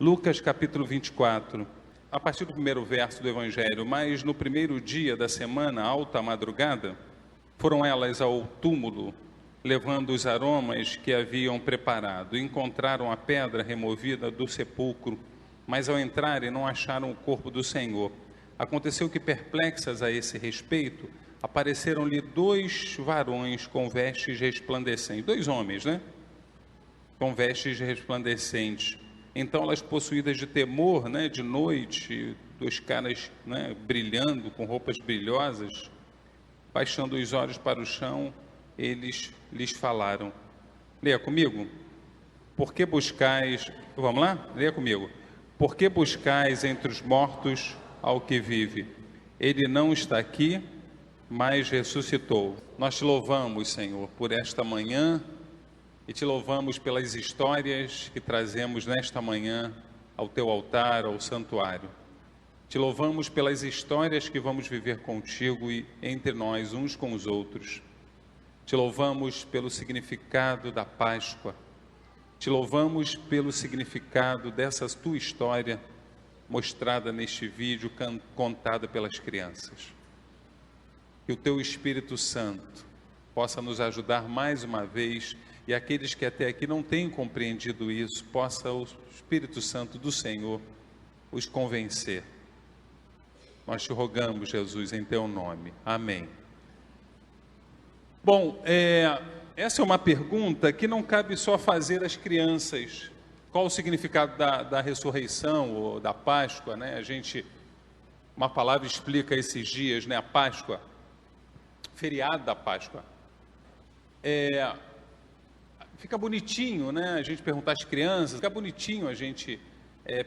Lucas capítulo 24, a partir do primeiro verso do Evangelho. Mas no primeiro dia da semana, alta madrugada, foram elas ao túmulo, levando os aromas que haviam preparado. Encontraram a pedra removida do sepulcro, mas ao entrarem não acharam o corpo do Senhor. Aconteceu que, perplexas a esse respeito, apareceram-lhe dois varões com vestes resplandecentes, dois homens, com vestes resplandecentes. Então elas, possuídas de temor, de noite, dois caras, brilhando, com roupas brilhosas, baixando os olhos para o chão, eles lhes falaram. Leia comigo. Por que buscais, vamos lá? Leia comigo. Por que buscais entre os mortos ao que vive? Ele não está aqui, mas ressuscitou. Nós te louvamos, Senhor, por esta manhã e te louvamos pelas histórias que trazemos nesta manhã ao teu altar, ao santuário. Te louvamos pelas histórias que vamos viver contigo e entre nós, uns com os outros. Te louvamos pelo significado da Páscoa. Te louvamos pelo significado dessa tua história mostrada neste vídeo, contada pelas crianças. Que o teu Espírito Santo possa nos ajudar mais uma vez, e aqueles que até aqui não têm compreendido isso, possa o Espírito Santo do Senhor os convencer. Nós te rogamos, Jesus, em teu nome. Amém. Bom, essa é uma pergunta que não cabe só fazer às crianças. Qual o significado da ressurreição ou da Páscoa, uma palavra explica esses dias, a Páscoa, feriado da Páscoa. Fica bonitinho, a gente perguntar às crianças, fica bonitinho a gente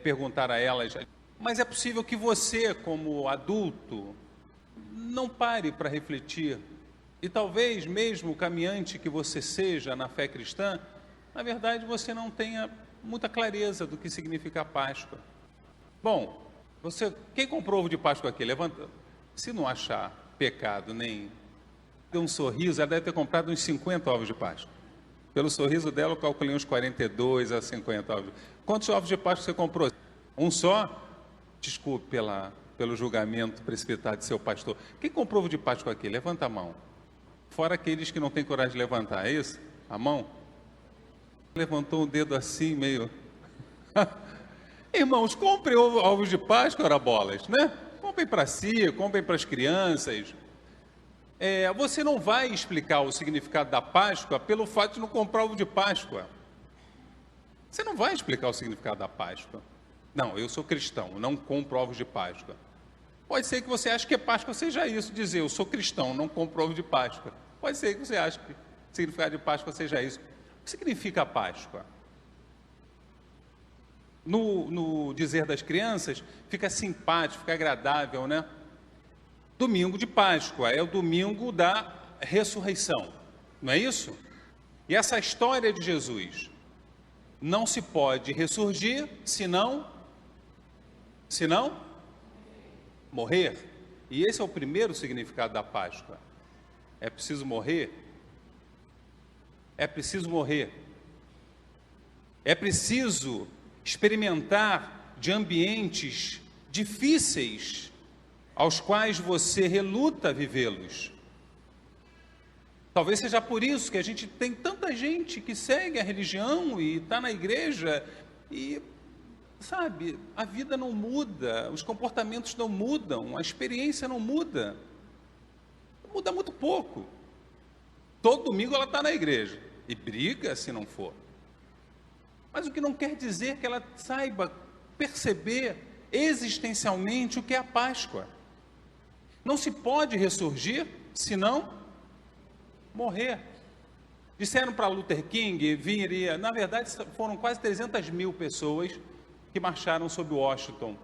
perguntar a elas. Mas é possível que você, como adulto, não pare para refletir. E talvez mesmo caminhante que você seja na fé cristã, na verdade você não tenha muita clareza do que significa a Páscoa. Bom, quem comprou ovo de Páscoa aqui? Levanta. Se não achar pecado, nem deu um sorriso, ela deve ter comprado uns 50 ovos de Páscoa. Pelo sorriso dela, eu calculei uns 42 a 50 ovos. Quantos ovos de Páscoa você comprou? Um só? Desculpe pelo julgamento precipitado de seu pastor. Quem comprou ovo de Páscoa aqui? Levanta a mão. Fora aqueles que não têm coragem de levantar, é isso? A mão? Levantou o dedo assim, meio... Irmãos, comprem ovos de Páscoa, ora bolas, Comprem para si, comprem para as crianças. Você não vai explicar o significado da Páscoa pelo fato de não comprar ovo de Páscoa. Você não vai explicar o significado da Páscoa. Não, eu sou cristão, não compro ovos de Páscoa. Pode ser que você ache que Páscoa seja isso, dizer eu sou cristão, não compro ovo de Páscoa. Pode ser que você ache que o significado de Páscoa seja isso. O que significa a Páscoa? No dizer das crianças, fica simpático, fica agradável, Domingo de Páscoa é o domingo da ressurreição, não é isso? E essa história de Jesus não se pode ressurgir senão morrer. E esse é o primeiro significado da Páscoa. É preciso morrer. É preciso morrer. É preciso experimentar de ambientes difíceis aos quais você reluta vivê-los. Talvez seja por isso que a gente tem tanta gente que segue a religião e está na igreja e, a vida não muda, os comportamentos não mudam, a experiência não muda. Muda muito pouco. Todo domingo ela está na igreja e briga se não for. Mas o que não quer dizer que ela saiba perceber existencialmente o que é a Páscoa. Não se pode ressurgir senão morrer. Disseram para Luther King, na verdade foram quase 300 mil pessoas que marcharam sobre Washington,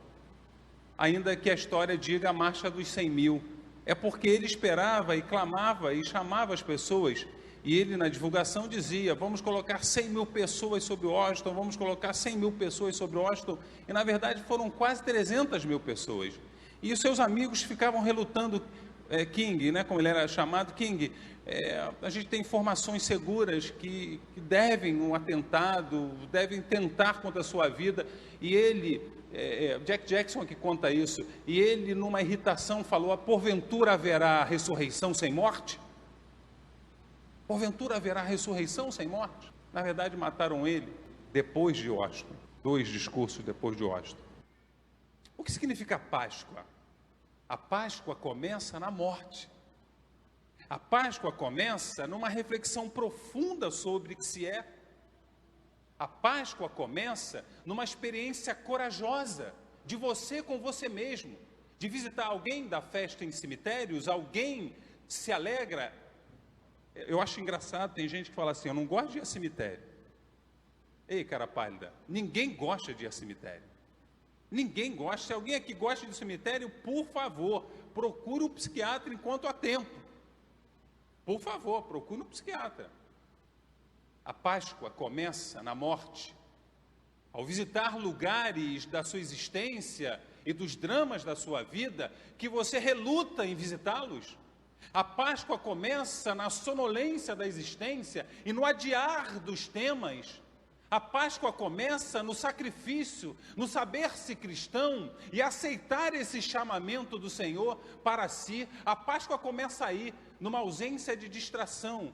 ainda que a história diga a marcha dos 100 mil, é porque ele esperava e clamava e chamava as pessoas, e ele na divulgação dizia, vamos colocar 100 mil pessoas sobre Washington, vamos colocar 100 mil pessoas sobre Washington, e na verdade foram quase 300 mil pessoas, e os seus amigos ficavam relutando, King, como ele era chamado, King, a gente tem informações seguras que devem um atentado, devem tentar contra a sua vida, e ele, Jack Jackson que conta isso, e ele numa irritação falou, porventura haverá ressurreição sem morte? Porventura haverá ressurreição sem morte? Na verdade mataram ele depois de Washington, 2 discursos depois de Washington. O que significa Páscoa? A Páscoa começa na morte. A Páscoa começa numa reflexão profunda sobre o que se é. A Páscoa começa numa experiência corajosa de você com você mesmo, de visitar alguém da festa em cemitérios, alguém se alegra. Eu acho engraçado, tem gente que fala assim, eu não gosto de ir a cemitério. Ei, cara pálida, ninguém gosta de ir a cemitério. Ninguém gosta. Se alguém aqui gosta de cemitério, por favor, procure um psiquiatra enquanto há tempo. Por favor, procure um psiquiatra. A Páscoa começa na morte. Ao visitar lugares da sua existência e dos dramas da sua vida, que você reluta em visitá-los. A Páscoa começa na sonolência da existência e no adiar dos temas. A Páscoa começa no sacrifício, no saber-se cristão e aceitar esse chamamento do Senhor para si. A Páscoa começa aí, numa ausência de distração.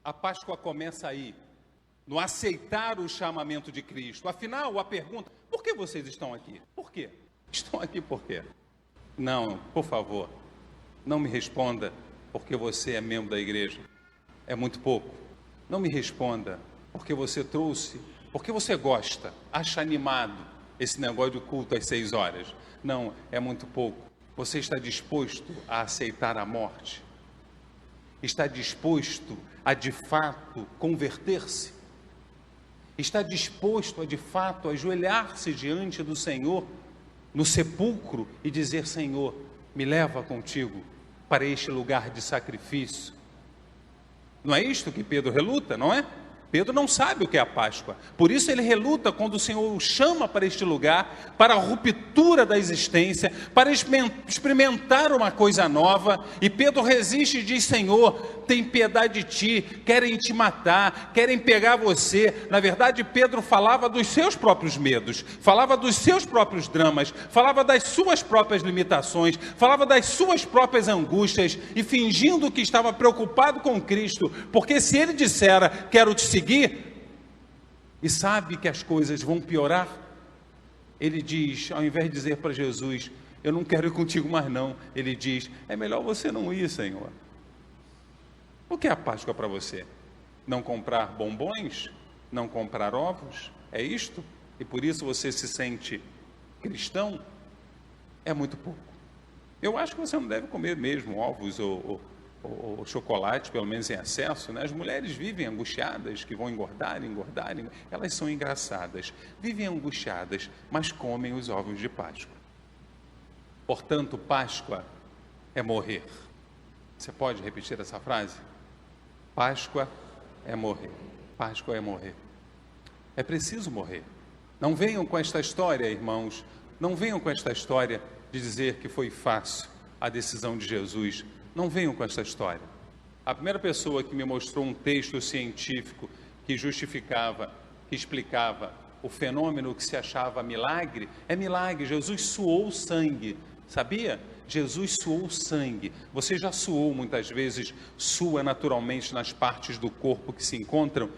A Páscoa começa aí, no aceitar o chamamento de Cristo. Afinal, a pergunta, por que vocês estão aqui? Por quê? Estão aqui por quê? Não, por favor, não me responda porque você é membro da igreja. É muito pouco. Não me responda porque você trouxe, porque você gosta, acha animado esse negócio do culto às 6 horas. Não, é muito pouco. Você está disposto a aceitar a morte? Está disposto a, de fato, converter-se? Está disposto a, de fato, ajoelhar-se diante do Senhor, no sepulcro, e dizer, Senhor, me leva contigo para este lugar de sacrifício? Não é isto que Pedro reluta, não é? Pedro não sabe o que é a Páscoa, por isso ele reluta quando o Senhor o chama para este lugar, para a ruptura da existência, para experimentar uma coisa nova, e Pedro resiste e diz, Senhor, tem piedade de ti, querem te matar, querem pegar você. Na verdade, Pedro falava dos seus próprios medos, falava dos seus próprios dramas, falava das suas próprias limitações, falava das suas próprias angústias, e fingindo que estava preocupado com Cristo, porque se ele dissera, quero te seguir, e sabe que as coisas vão piorar, ele diz, ao invés de dizer para Jesus, eu não quero ir contigo mais não, ele diz, é melhor você não ir, Senhor. O que é a Páscoa para você? Não comprar bombons? Não comprar ovos? É isto? E por isso você se sente cristão? É muito pouco. Eu acho que você não deve comer mesmo ovos ou chocolate, pelo menos em excesso, né? As mulheres vivem angustiadas, que vão engordar, elas são engraçadas, vivem angustiadas, mas comem os ovos de Páscoa. Portanto, Páscoa é morrer. Você pode repetir essa frase? Páscoa é morrer. Páscoa é morrer. É preciso morrer. Não venham com esta história, irmãos, não venham com esta história de dizer que foi fácil a decisão de Jesus. Não venham com essa história. A primeira pessoa que me mostrou um texto científico que justificava, que explicava o fenômeno que se achava milagre, é milagre. Jesus suou sangue, sabia? Jesus suou sangue. Você já suou muitas vezes, sua naturalmente nas partes do corpo que se encontram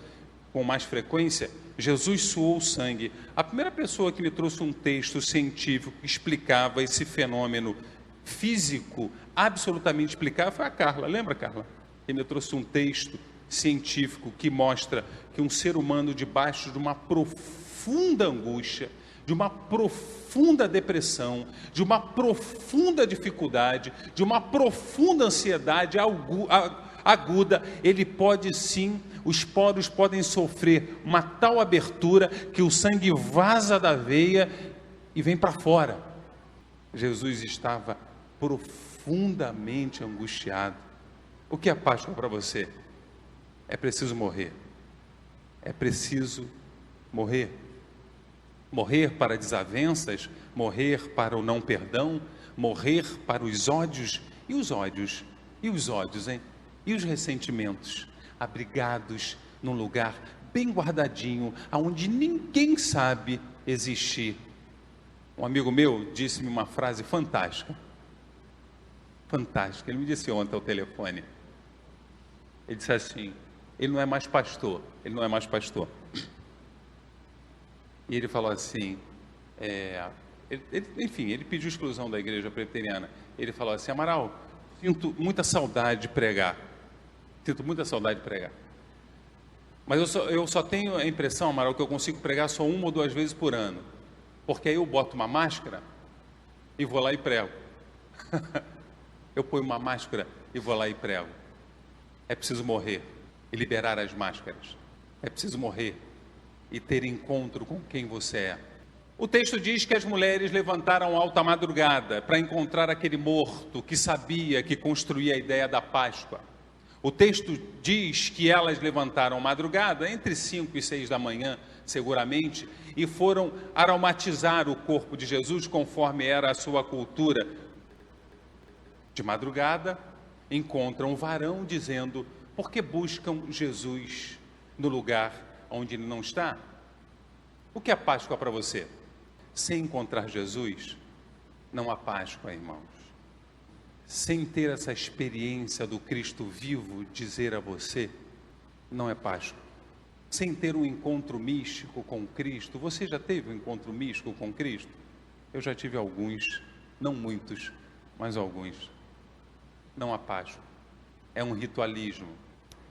com mais frequência? Jesus suou sangue. A primeira pessoa que me trouxe um texto científico que explicava esse fenômeno físico, absolutamente explicável, foi a Carla. Lembra, Carla? Que me trouxe um texto científico que mostra que um ser humano debaixo de uma profunda angústia, de uma profunda depressão, de uma profunda dificuldade, de uma profunda ansiedade aguda, ele pode sim, os poros podem sofrer uma tal abertura que o sangue vaza da veia e vem para fora. Jesus estava profundamente angustiado. O que é Páscoa para você? É preciso morrer. É preciso morrer. Morrer para desavenças, morrer para o não perdão, morrer para os ódios. E os ódios? E os ódios, hein? E os ressentimentos? Abrigados num lugar bem guardadinho, aonde ninguém sabe existir. Um amigo meu disse-me uma frase fantástica. Fantástica. Ele me disse ontem ao telefone. Ele disse assim: ele não é mais pastor. Ele não é mais pastor. E ele falou assim, enfim, ele pediu exclusão da igreja presbiteriana. Ele falou assim: Amaral, sinto muita saudade de pregar. Sinto muita saudade de pregar. Mas eu só tenho a impressão, Amaral, que eu consigo pregar só 1 ou 2 vezes por ano. Porque aí eu boto uma máscara e vou lá e prego. Eu ponho uma máscara e vou lá e prego. É preciso morrer e liberar as máscaras. É preciso morrer e ter encontro com quem você é. O texto diz que as mulheres levantaram alta madrugada para encontrar aquele morto que sabia, que construía a ideia da Páscoa. O texto diz que elas levantaram madrugada, entre 5 e 6 da manhã, seguramente, e foram aromatizar o corpo de Jesus, conforme era a sua cultura. De madrugada, encontram um varão dizendo: por que buscam Jesus no lugar onde ele não está? O que é Páscoa para você? Sem encontrar Jesus, não há Páscoa, irmãos. Sem ter essa experiência do Cristo vivo dizer a você, não é Páscoa. Sem ter um encontro místico com Cristo. Você já teve um encontro místico com Cristo? Eu já tive alguns, não muitos, mas alguns. Não há Páscoa. É um ritualismo,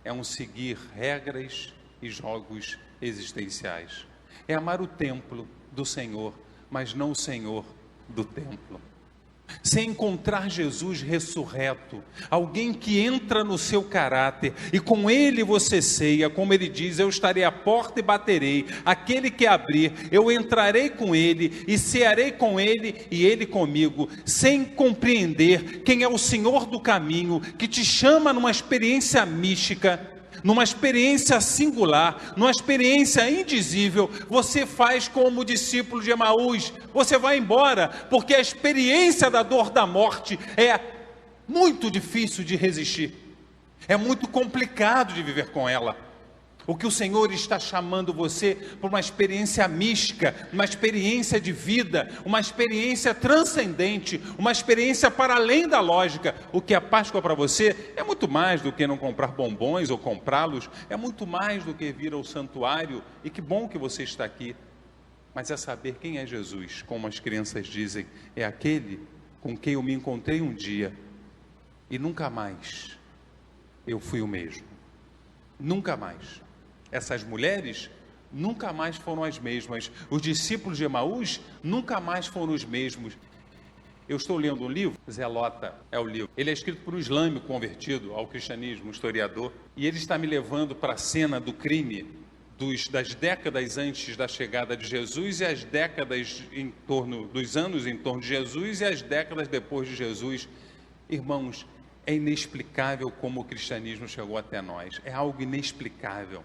é um seguir regras e jogos existenciais. É amar o templo do Senhor, mas não o Senhor do templo. Sem encontrar Jesus ressurreto, alguém que entra no seu caráter e com ele você ceia, como ele diz: eu estarei à porta e baterei, aquele que abrir, eu entrarei com ele e cearei com ele e ele comigo. Sem compreender quem é o Senhor do caminho, que te chama numa experiência mística, numa experiência singular, numa experiência indizível, você faz como o discípulo de Emaús, você vai embora, porque a experiência da dor da morte é muito difícil de resistir, é muito complicado de viver com ela. O que o Senhor está chamando você para uma experiência mística, uma experiência de vida, uma experiência transcendente, uma experiência para além da lógica. O que é Páscoa para você é muito mais do que não comprar bombons ou comprá-los, é muito mais do que vir ao santuário, e que bom que você está aqui, mas é saber quem é Jesus, como as crianças dizem, é aquele com quem eu me encontrei um dia e nunca mais eu fui o mesmo, nunca mais. Essas mulheres nunca mais foram as mesmas. Os discípulos de Emaús nunca mais foram os mesmos. Eu estou lendo um livro, Zelota é o livro. Ele é escrito por um islâmico convertido ao cristianismo, um historiador. E ele está me levando para a cena do crime das décadas antes da chegada de Jesus e as décadas dos anos em torno de Jesus e as décadas depois de Jesus. Irmãos, é inexplicável como o cristianismo chegou até nós. É algo inexplicável.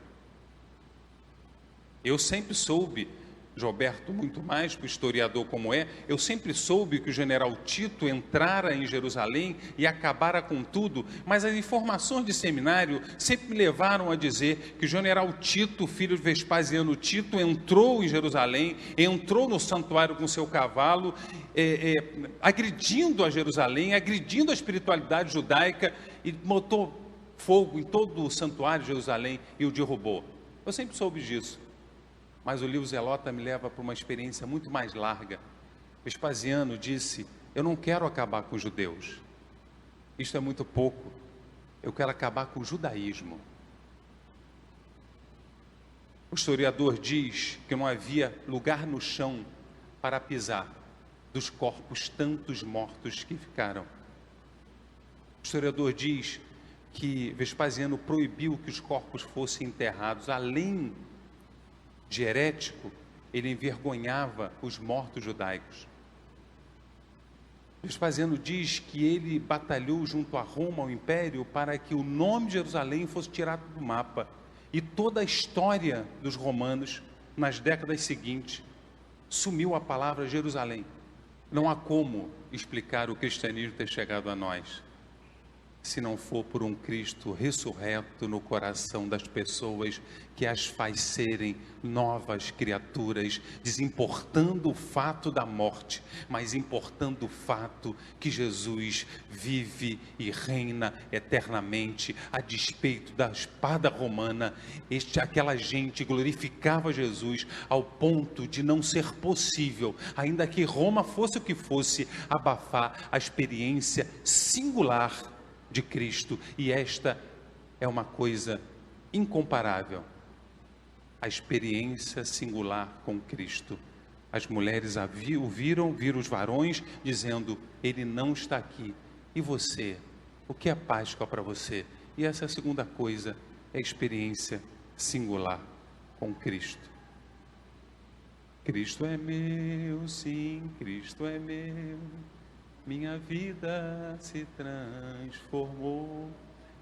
Eu sempre soube, Gilberto muito mais, que o historiador como é, eu sempre soube que o general Tito entrara em Jerusalém e acabara com tudo, mas as informações de seminário sempre me levaram a dizer que o general Tito, filho de Vespasiano Tito, entrou em Jerusalém, entrou no santuário com seu cavalo, agredindo a Jerusalém, agredindo a espiritualidade judaica, e botou fogo em todo o santuário de Jerusalém e o derrubou. Eu sempre soube disso. Mas o livro Zelota me leva para uma experiência muito mais larga. Vespasiano disse: eu não quero acabar com os judeus. Isto é muito pouco. Eu quero acabar com o judaísmo. O historiador diz que não havia lugar no chão para pisar dos corpos tantos mortos que ficaram. O historiador diz que Vespasiano proibiu que os corpos fossem enterrados. Além de herético, ele envergonhava os mortos judaicos. Vespasiano diz que ele batalhou junto a Roma, ao Império, para que o nome de Jerusalém fosse tirado do mapa. E toda a história dos romanos, nas décadas seguintes, sumiu a palavra Jerusalém. Não há como explicar o cristianismo ter chegado a nós se não for por um Cristo ressurreto no coração das pessoas, que as faz serem novas criaturas, desimportando o fato da morte, mas importando o fato que Jesus vive e reina eternamente, a despeito da espada romana. Aquela gente glorificava Jesus ao ponto de não ser possível, ainda que Roma fosse o que fosse, abafar a experiência singular de Cristo. E esta é uma coisa incomparável, a experiência singular com Cristo. As mulheres viram os varões dizendo: ele não está aqui. E você? O que é Páscoa para você? E essa é a segunda coisa, é a experiência singular com Cristo. Cristo é meu, sim, Cristo é meu, minha vida se transformou.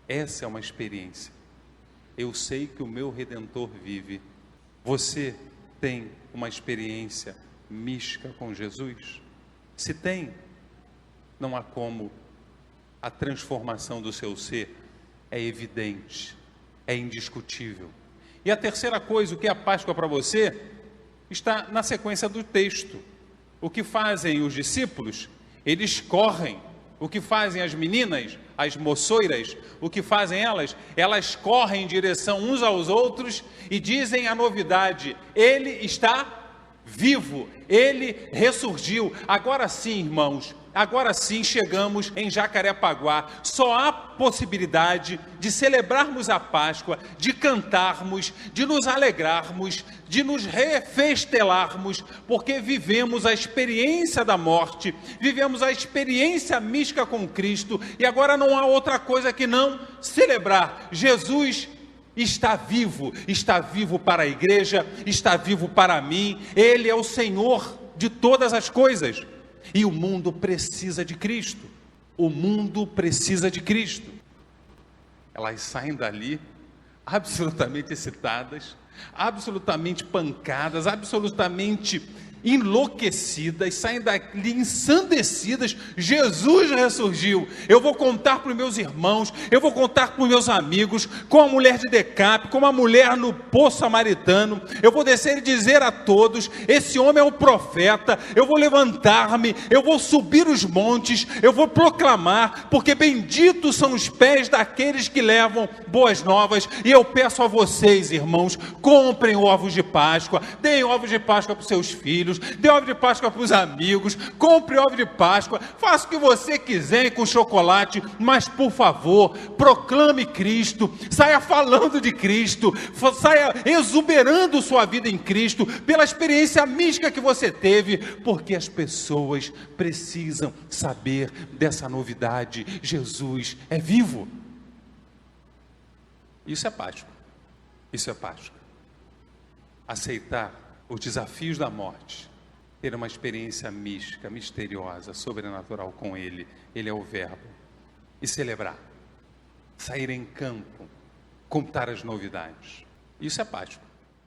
Essa é uma experiência. Eu sei que o meu Redentor vive. Você tem uma experiência mística com Jesus? Se tem, não há como. A transformação do seu ser é evidente, é indiscutível. E a terceira coisa, o que é a Páscoa para você, está na sequência do texto. O que fazem os discípulos? Eles correm. O que fazem as meninas, as moçoiras, o que fazem elas? Elas correm em direção uns aos outros e dizem a novidade: ele está vivo, ele ressurgiu. Agora sim, irmãos, agora sim chegamos em Jacarepaguá. Só há possibilidade de celebrarmos a Páscoa, de cantarmos, de nos alegrarmos, de nos refestelarmos, porque vivemos a experiência da morte, vivemos a experiência mística com Cristo, e agora não há outra coisa que não celebrar. Jesus está vivo para a igreja, está vivo para mim. Ele é o Senhor de todas as coisas. E o mundo precisa de Cristo. O mundo precisa de Cristo. Elas saem dali absolutamente excitadas, absolutamente pancadas, absolutamente enlouquecidas, saem dali ensandecidas. Jesus ressurgiu. Eu vou contar para os meus irmãos, eu vou contar para os meus amigos, com a mulher de Decape, com a mulher no poço samaritano. Eu vou descer e dizer a todos: esse homem é o profeta. Eu vou levantar-me, eu vou subir os montes, eu vou proclamar, porque benditos são os pés daqueles que levam boas novas. E eu peço a vocês, irmãos, comprem ovos de Páscoa, deem ovos de Páscoa para os seus filhos, dê ovo de Páscoa para os amigos, compre ovo de Páscoa, faça o que você quiser com chocolate, mas por favor, proclame Cristo, saia falando de Cristo, saia exuberando sua vida em Cristo, pela experiência mística que você teve, porque as pessoas precisam saber dessa novidade: Jesus é vivo. Isso é Páscoa. Isso é Páscoa. Aceitar os desafios da morte, ter uma experiência mística, misteriosa, sobrenatural com Ele. Ele é o Verbo. E celebrar, sair em campo, contar as novidades. Isso é Páscoa.